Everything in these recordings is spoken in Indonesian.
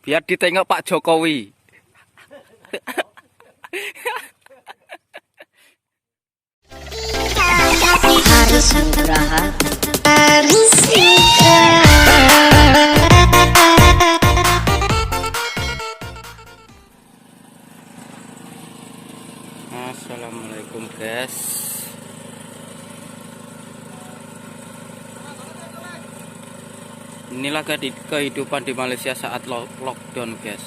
Biar ditengok Pak Jokowi. Haris Nugraha. Assalamualaikum guys. Inilah kehidupan di Malaysia saat lockdown guys.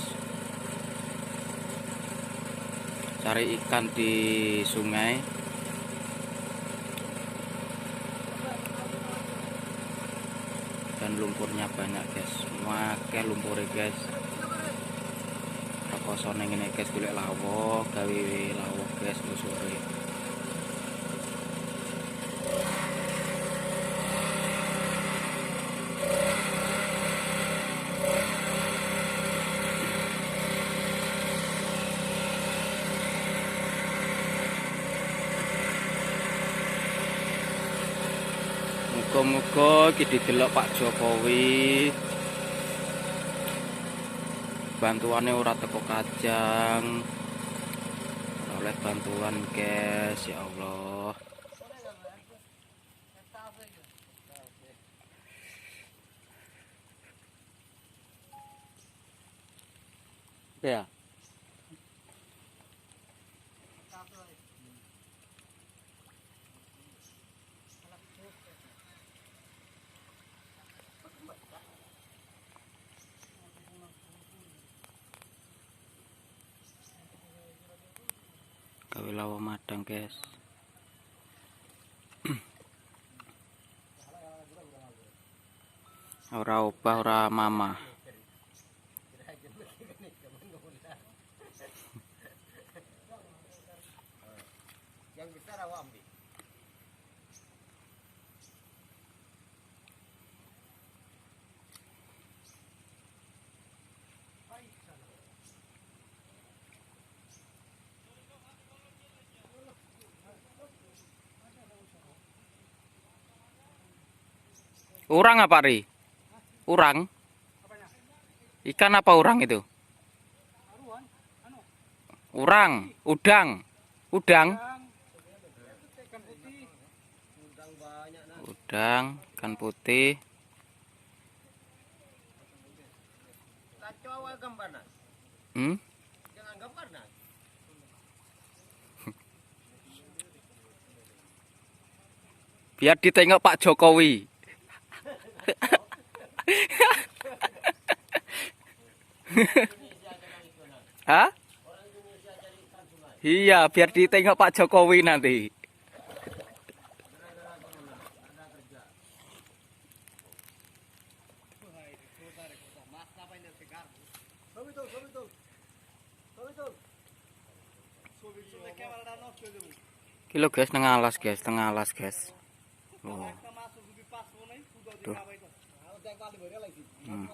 Cari ikan di sungai. Dan lumpurnya banyak guys. Akeh lumpure guys. Rekoso ning ngene guys, golek lawak, gawe lawak guys sore. Muga-muga iki didelok Pak Jokowi. Bantuannya ora teko Kajang. Ora oleh bantuan guys, ya Allah. Ya. Gawe lawa madang guys. Ora obah ora mama. Yang besar awak ambil. Urang apa Ri? Urang? Ikan apa urang itu? Urang, udang. Udang. Udang, ikan putih. Kacau awal gambarnya. Hmm? Jangan gambarnya. Biar ditengok Pak Jokowi. Hah? Iya, biar ditengok Pak Jokowi nanti. Kilo guys, tengah alas guys, tengah alas guys. Oh. Tuh. Hmm.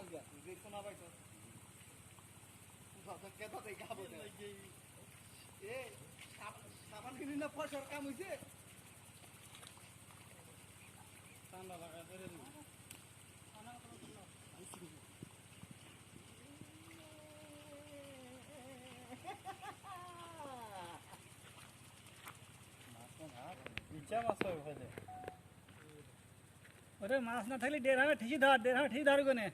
अरे मास ना थैली डेरा में ठीक धार को ने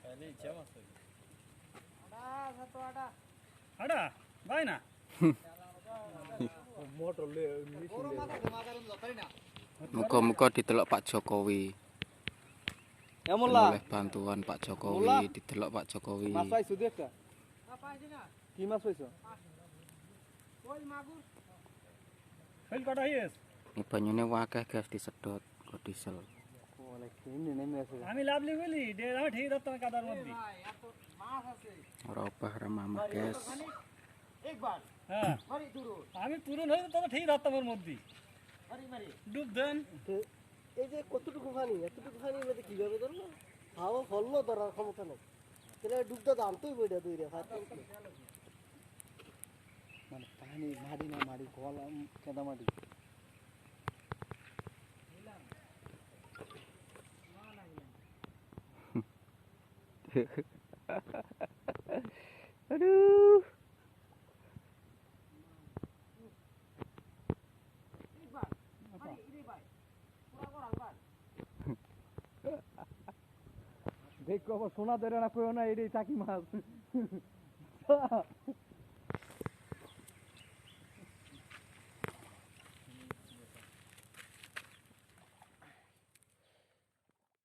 पहले इच्छा मास आड़ा भाई ना मोटर ले Muga-muga didelok Pak Jokowi. ya mullah Oleh bantuan Pak Jokowi, didelok Pak Jokowi. मास भाई सुदेख का की मास पैसो कोई मागुर फेल कटा ही है Ini banyune wakeh guys disedot ke diesel. আমি লাভ লিখলি ডেরা में ठीक रहता कादार मत दी Ora obah ora mamah guys. एक बार हां मरी दूर আমি পুরো হই তো ঠিক रहता মোর মধ্যে मरी मरी ডুব দেন এই যে কতটুকু পানি এতটুকু পানির মধ্যে কিভাবে ধরবো হাওয়া হল্লো ধরার ক্ষমতা নেই তাহলে ডুবটা জানতোই বইটা দইরে মানে পানি মাটি না মাটি গলা কেদা মাটি Aduh. দেখো আবার সোনা ধরে না কইও না এটাই চাকি মাছ